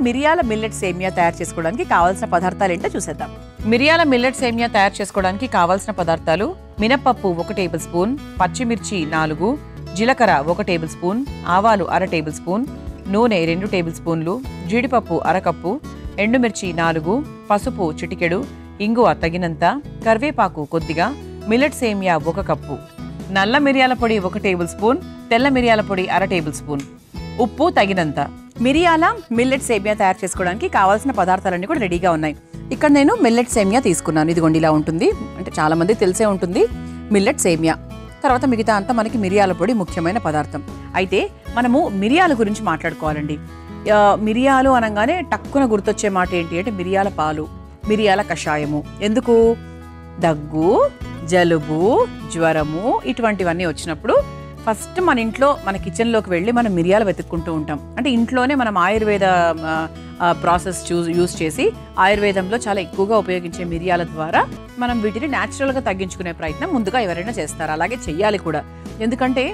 మిరియాల మిల్లెట్ సేమియా తయారు చేసుకోవడానికి కావాల్సిన పదార్థాలు ఏంటో చూసేద్దాం. మిరియాల మిల్లెట్ సేమియా తయారు చేసుకోవడానికి కావాల్సిన పదార్థాలు: మినపప్పు 1 టేబుల్ స్పూన్, పచ్చిమిర్చి 4, జీలకర్ర 1 టేబుల్ స్పూన్, ఆవాలు 1/2 టేబుల్ స్పూన్, నూనె 2 టేబుల్ స్పూన్లు, జీడిపప్పు 1/2 కప్పు, ఎండుమిర్చి 4, పసుపు చిటికెడు, ఇంగువ తగినంత, కరివేపాకు కొద్దిగా, మిల్లెట్ సేమియా 1 కప్పు, నల్ల మిరియాల పొడి 1 టేబుల్ స్పూన్, తెల్ల మిరియాల పొడి 1/2 టేబుల్ స్పూన్, ఉప్పు తగినంత. మిరియాల మిల్లెట్ సేమియా తయారు చేసుకోవడానికి కావాల్సిన పదార్థాలన్నీ కూడా రెడీగా ఉన్నాయి. ఇక్కడ నేను మిల్లెట్ సేమియా తీసుకున్నాను. ఇదిగోండి ఇలా ఉంటుంది. అంటే చాలా మంది తెలిసే ఉంటుంది మిల్లెట్ సేమియా. తర్వాత మిగతా అంతా మనకి మిరియాల పొడి ముఖ్యమైన పదార్థం. అయితే మనము మిరియాల గురించి మాట్లాడుకోవాలండి. మిరియాలు అనగానే టక్కున గుర్తొచ్చే మాట ఏంటి అంటే మిరియాల పాలు, మిరియాల కషాయము. ఎందుకు? దగ్గు, జలుబు, జ్వరము ఇటువంటివన్నీ వచ్చినప్పుడు ఫస్ట్ మన ఇంట్లో మన కిచెన్లోకి వెళ్ళి మనం మిరియాలు వెతుక్కుంటూ ఉంటాం. అంటే ఇంట్లోనే మనం ఆయుర్వేద ప్రాసెస్ యూజ్ చేసి ఆయుర్వేదంలో చాలా ఎక్కువగా ఉపయోగించే మిరియాల ద్వారా మనం వీటిని న్యాచురల్గా తగ్గించుకునే ప్రయత్నం ముందుగా ఎవరైనా చేస్తారు. అలాగే చెయ్యాలి కూడా. ఎందుకంటే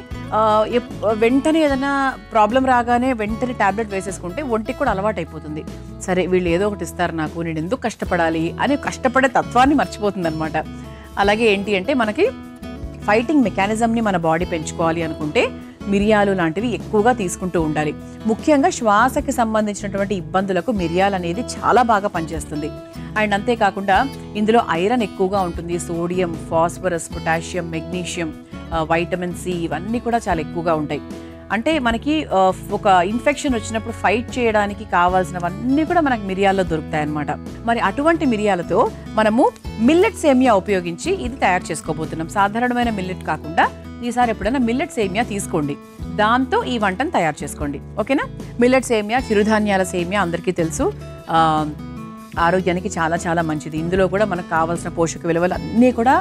వెంటనే ఏదైనా ప్రాబ్లం రాగానే వెంటనే టాబ్లెట్ వేసేసుకుంటే ఒంటికి కూడా అలవాటు అయిపోతుంది. సరే వీళ్ళు ఏదో ఒకటి ఇస్తారు నాకు, నేను ఎందుకు కష్టపడాలి అని కష్టపడే తత్వాన్ని మర్చిపోతుంది అనమాట. అలాగే ఏంటి అంటే మనకి ఫైటింగ్ మెకానిజంని మన బాడీ పెంచుకోవాలి అనుకుంటే మిరియాలు లాంటివి ఎక్కువగా తీసుకుంటూ ఉండాలి. ముఖ్యంగా శ్వాసకి సంబంధించినటువంటి ఇబ్బందులకు మిరియాలు అనేది చాలా బాగా పనిచేస్తుంది. అండ్ అంతేకాకుండా ఇందులో ఐరన్ ఎక్కువగా ఉంటుంది. Sodium, phosphorus, potassium, magnesium, vitamin C ఇవన్నీ కూడా చాలా ఎక్కువగా ఉంటాయి. అంటే మనకి ఒక ఇన్ఫెక్షన్ వచ్చినప్పుడు ఫైట్ చేయడానికి కావాల్సినవన్నీ కూడా మనకి మిరియాల్లో దొరుకుతాయి అన్నమాట. మరి అటువంటి మిరియాలతో మనము మిల్లెట్ సేమియా ఉపయోగించి ఇది తయారు చేసుకోబోతున్నాం. సాధారణమైన మిల్లెట్ కాకుండా ఈసారి ఎప్పుడైనా మిల్లెట్ సేమియా తీసుకోండి, దాంతో ఈ వంటను తయారు చేసుకోండి. ఓకేనా? మిల్లెట్ సేమియా చిరుధాన్యాల సేమియా అందరికీ తెలుసు. ఆరోగ్యానికి చాలా చాలా మంచిది. ఇందులో కూడా మనకు కావాల్సిన పోషక విలువలు అన్నీ కూడా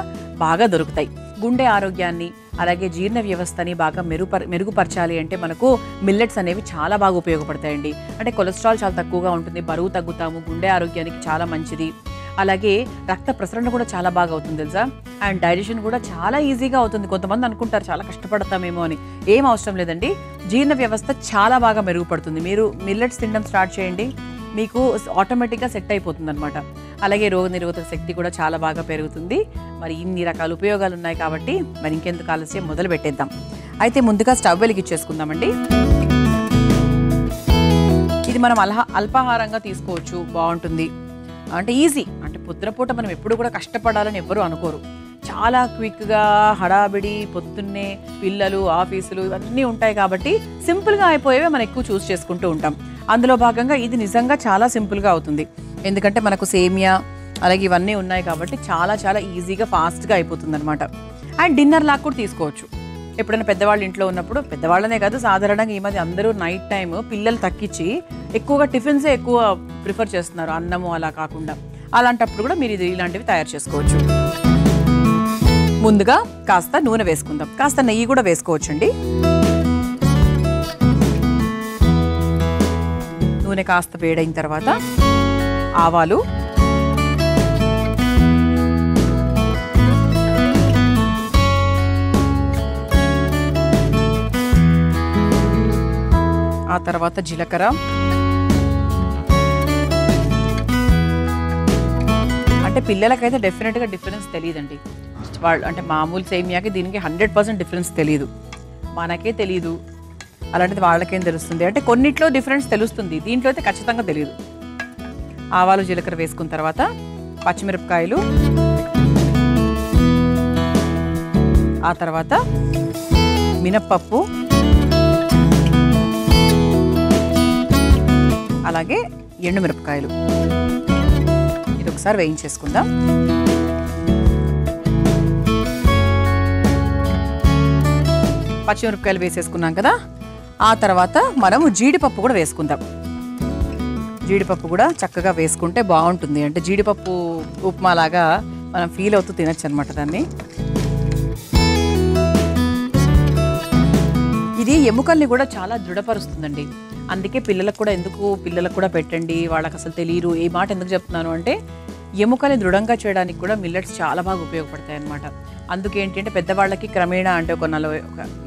బాగా దొరుకుతాయి. గుండె ఆరోగ్యాన్ని అలాగే జీర్ణ వ్యవస్థని బాగా మెరుగుపరచాలి అంటే మనకు మిల్లెట్స్ అనేవి చాలా బాగా ఉపయోగపడతాయండి. అంటే కొలెస్ట్రాల్ చాలా తక్కువగా ఉంటుంది, బరువు తగ్గుతాము, గుండె ఆరోగ్యానికి చాలా మంచిది. అలాగే రక్త ప్రసరణ కూడా చాలా బాగా అవుతుంది తెలుసా. అండ్ డైజెషన్ కూడా చాలా ఈజీగా అవుతుంది. కొంతమంది అనుకుంటారు చాలా కష్టపడతామేమో అని. ఏం అవసరం లేదండి. జీర్ణ వ్యవస్థ చాలా బాగా మెరుగుపడుతుంది. మీరు మిల్లెట్స్ తినడం స్టార్ట్ చేయండి, మీకు ఆటోమేటిక్గా సెట్ అయిపోతుంది అనమాట. అలాగే రోగనిరోధక శక్తి కూడా చాలా బాగా పెరుగుతుంది. మరి ఇన్ని రకాల ఉపయోగాలు ఉన్నాయి కాబట్టి మరి ఇంకెందుకు ఆలస్యం, మొదలు పెట్టేద్దాం. అయితే ముందుగా స్టవ్ వెలిగించేసుకుందామండి. ఇది మనం అల్పాహారంగా తీసుకోవచ్చు, బాగుంటుంది. అంటే ఈజీ. అంటే పొద్దునపూట మనం ఎప్పుడు కూడా కష్టపడాలని ఎవ్వరూ అనుకోరు. చాలా క్విక్గా హడాబిడి, పొద్దున్నే పిల్లలు, ఆఫీసులు ఇవన్నీ ఉంటాయి కాబట్టి సింపుల్గా అయిపోయేవే మనం ఎక్కువ చూస్ చేసుకుంటూ ఉంటాం. అందులో భాగంగా ఇది నిజంగా చాలా సింపుల్గా అవుతుంది. ఎందుకంటే మనకు సేమియా అలాగే ఇవన్నీ ఉన్నాయి కాబట్టి చాలా చాలా ఈజీగా ఫాస్ట్గా అయిపోతుంది అనమాట. అండ్ డిన్నర్ లాగా కూడా తీసుకోవచ్చు. ఎప్పుడైనా పెద్దవాళ్ళు ఇంట్లో ఉన్నప్పుడు, పెద్దవాళ్ళనే కాదు సాధారణంగా ఈ మధ్య అందరూ నైట్ టైం పిల్లలు తగ్గించి ఎక్కువగా టిఫిన్సే ఎక్కువ ప్రిఫర్ చేస్తున్నారు, అన్నము అలా కాకుండా. అలాంటప్పుడు కూడా మీరు ఇలాంటివి తయారు చేసుకోవచ్చు. ముందుగా కాస్త నూనె వేసుకుందాం, కాస్త నెయ్యి కూడా వేసుకోవచ్చండి. నూనె కాస్త వేడైన తర్వాత ఆవాలు, ఆ తర్వాత జీలకర్ర, అంటే పిల్లలకైతే డెఫినెట్గా డిఫరెన్స్ తెలియదండి. వాళ్ళు అంటే మామూలు సేమియాకి దీనికి 100% డిఫరెన్స్ తెలియదు, మనకే తెలియదు. అలాంటిది వాళ్ళకేం తెలుస్తుంది అంటే కొన్నిట్లో డిఫరెన్స్ తెలుస్తుంది, దీంట్లో అయితే ఖచ్చితంగా తెలియదు. ఆవాలు జీలకర్ర వేసుకున్న తర్వాత పచ్చిమిరపకాయలు, ఆ తర్వాత మినప్పప్పు, అలాగే ఎండుమిరపకాయలు. ఇది ఒకసారి వేయించేసుకుందాం. పచ్చిమిరపకాయలు వేసేసుకున్నాం కదా. ఆ తర్వాత మనము జీడిపప్పు కూడా వేసుకుందాం. జీడిపప్పు కూడా చక్కగా వేసుకుంటే బాగుంటుంది. అంటే జీడిపప్పు ఉప్మా లాగా మనం ఫీల్ అవుతూ తినచ్చు అనమాట దాన్ని. ఇది ఎముకల్ని కూడా చాలా దృఢపరుస్తుందండి. అందుకే పిల్లలకు కూడా పెట్టండి. వాళ్ళకి అసలు తెలియరు. ఈ మాట ఎందుకు చెప్తున్నాను అంటే ఎముకల్ని దృఢంగా చేయడానికి కూడా మిల్లెట్స్ చాలా బాగా ఉపయోగపడతాయి అన్నమాట. అందుకే ఏంటంటే పెద్దవాళ్ళకి క్రమేణా అంటే ఒక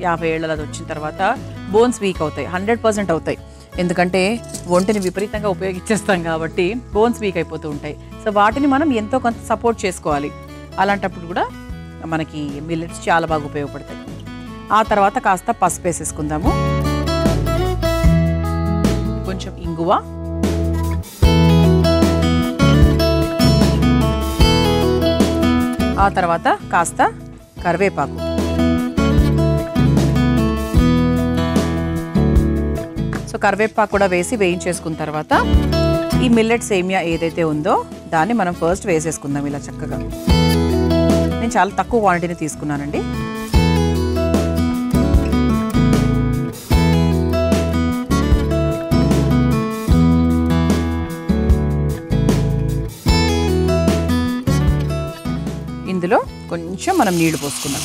50 ఏళ్ళ అది వచ్చిన తర్వాత బోన్స్ వీక్ అవుతాయి, 100% అవుతాయి. ఎందుకంటే ఒంటిని విపరీతంగా ఉపయోగించేస్తాం కాబట్టి బోన్స్ వీక్ అయిపోతూ ఉంటాయి. సో వాటిని మనం ఎంతో కొంత సపోర్ట్ చేసుకోవాలి. అలాంటప్పుడు కూడా మనకి మిల్లెట్స్ చాలా బాగా ఉపయోగపడతాయి. ఆ తర్వాత కాస్త పసుపు వేసేసుకుందాము, కొంచెం ఇంగువ, ఆ తర్వాత కాస్త కరివేపాకు. సో కరివేపాకు కూడా వేసి వేయించేసుకున్న తర్వాత ఈ మిల్లెట్ సేమియా ఏదైతే ఉందో దాన్ని మనం ఫస్ట్ వేసేసుకుందాం ఇలా చక్కగా. నేను చాలా తక్కువ క్వాంటిటీని తీసుకున్నానండి. ఇందులో కొంచెం మనం నీళ్లు పోసుకుందాం.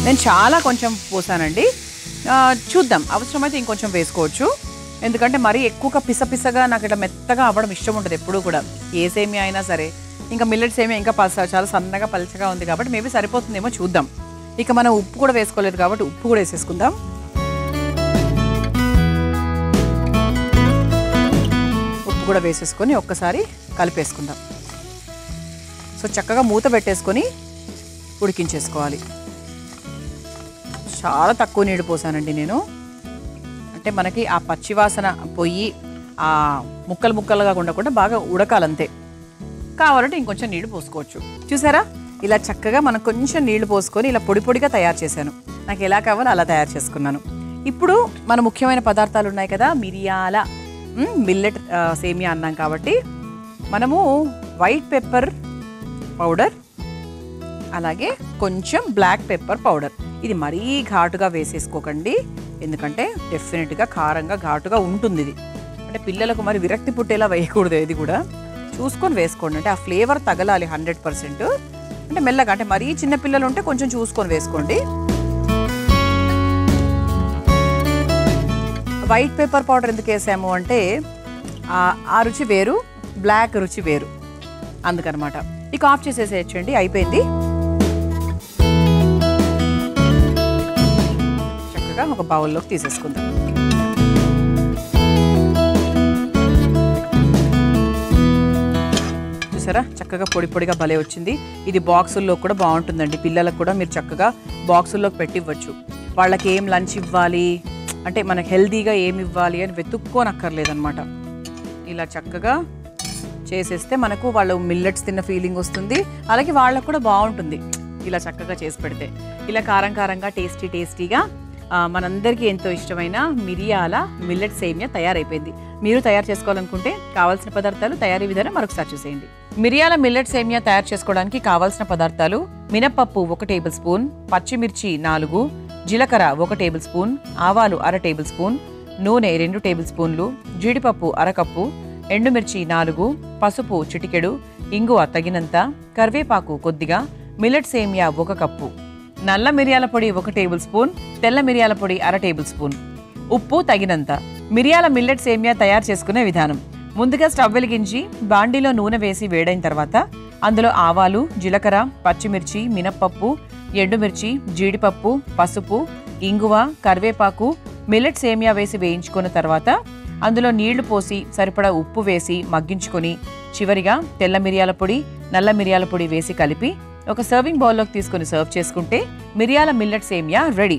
నేను చాలా కొంచెం పోసానండి. చూద్దాం, అవసరమైతే ఇంకొంచెం వేసుకోవచ్చు. ఎందుకంటే మరీ ఎక్కువగా పిసపిసగా నాకు ఇట్లా మెత్తగా అవ్వడం ఇష్టం ఉండదు ఎప్పుడు కూడా. ఏ సేమియా అయినా సరే. ఇంకా మిల్లెట్ సేమియా ఇంకా చాలా సన్నగా పలచగా ఉంది కాబట్టి మేబీ సరిపోతుందేమో చూద్దాం. ఇక మనం ఉప్పు కూడా వేసుకోలేదు కాబట్టి ఉప్పు కూడా వేసేసుకుందాం. ఉప్పు కూడా వేసేసుకొని ఒక్కసారి కలిపేసుకుందాం. సో చక్కగా మూత పెట్టేసుకొని ఉడికించేసుకోవాలి. చాలా తక్కువ నీళ్ళు పోసానండి నేను. అంటే మనకి ఆ పచ్చివాసన పోయి ఆ ముక్కలు ముక్కలుగా ఉండకుండా బాగా ఉడకాలంతే. కావాలంటే ఇంకొంచెం నీళ్లు పోసుకోవచ్చు. చూసారా, ఇలా చక్కగా మనం కొంచెం నీళ్లు పోసుకొని ఇలా పొడి పొడిగా తయారు చేశాను. నాకు ఎలా కావాలో అలా తయారు చేసుకున్నాను. ఇప్పుడు మన ముఖ్యమైన పదార్థాలు ఉన్నాయి కదా, మిరియాల మిల్లెట్ సేమియా అన్నాం కాబట్టి మనము వైట్ పెప్పర్ పౌడర్, అలాగే కొంచెం బ్లాక్ పెప్పర్ పౌడర్. ఇది మరీ ఘాటుగా వేసేసుకోకండి, ఎందుకంటే డెఫినెట్గా కారంగా ఘాటుగా ఉంటుంది ఇది. అంటే పిల్లలకు మరి విరక్తి పుట్టేలా వేయకూడదు, ఇది కూడా చూసుకొని వేసుకోండి. అంటే ఆ ఫ్లేవర్ తగలాలి 100%. అంటే మెల్లగా, అంటే మరీ చిన్న పిల్లలు ఉంటే కొంచెం చూసుకొని వేసుకోండి. వైట్ పేపర్ పౌడర్ ఎందుకు వేసాము అంటే ఆ రుచి వేరు, బ్లాక్ రుచి వేరు, అందుకనమాట. ఇక ఆఫ్ చేసేసేయచ్చండి, అయిపోయింది. చక్కగా ఒక బౌల్లోకి తీసేసుకుందాం. చూసారా, చక్కగా పొడి పొడిగా భలే వచ్చింది. ఇది బాక్సుల్లో కూడా బాగుంటుందండి. పిల్లలకు కూడా మీరు చక్కగా బాక్సుల్లోకి పెట్టి ఇవ్వచ్చు. వాళ్ళకి ఏం లంచ్ ఇవ్వాలి అంటే మనకు హెల్తీగా ఏమి ఇవ్వాలి అని వెతుక్కోనక్కర్లేదనమాట. ఇలా చక్కగా చేసేస్తే మనకు వాళ్ళు మిల్లెట్స్ తిన్న ఫీలింగ్ వస్తుంది, అలాగే వాళ్ళకు కూడా బాగుంటుంది ఇలా చక్కగా చేసి పెడితే. ఇలా కారం కారంగా టేస్టీగా మనందరికీ ఎంతో ఇష్టమైన మిరియాల మిల్లెట్ సేమియా తయారైపోయింది. మీరు తయారు చేసుకోవాలనుకుంటే కావాల్సిన పదార్థాలు, తయారీ విధానం మరొకసారి చూసేయండి. మిరియాల మిల్లెట్ సేమియా తయారు చేసుకోవడానికి కావాల్సిన పదార్థాలు: మినపప్పు 1 టేబుల్ స్పూన్, పచ్చిమిర్చి 4, జీలకర్ర 1 టేబుల్ స్పూన్, ఆవాలు 1/2 టేబుల్ స్పూన్, నూనె 2 టేబుల్ స్పూన్లు, జీడిపప్పు 1/2 కప్పు, ఎండుమిర్చి 4, పసుపు చిటికెడు, ఇంగువ తగినంత, కరివేపాకు కొద్దిగా, మిల్లెట్ సేమియా 1 కప్పు, నల్ల మిరియాల పొడి 1 టేబుల్ స్పూన్, తెల్ల మిరియాల పొడి 1/2 టేబుల్ స్పూన్, ఉప్పు తగినంత. మిరియాల మిల్లెట్ సేమియా తయారు చేసుకునే విధానం: ముందుగా స్టవ్ వెలిగించి బాండీలో నూనె వేసి వేడైన తర్వాత అందులో ఆవాలు, జీలకర్ర, పచ్చిమిర్చి, మినప్పప్పు, ఎండుమిర్చి, జీడిపప్పు, పసుపు, ఇంగువ, కరివేపాకు, మిల్లెట్ సేమియా వేసి వేయించుకున్న తర్వాత అందులో నీళ్లు పోసి సరిపడా ఉప్పు వేసి మగ్గించుకొని చివరిగా తెల్ల మిరియాల పొడి, నల్ల మిరియాల పొడి వేసి కలిపి ఒక సర్వింగ్ బౌల్లోకి తీసుకొని సర్వ్ చేసుకుంటే మిరియాల మిల్లెట్ సేమియా రెడీ.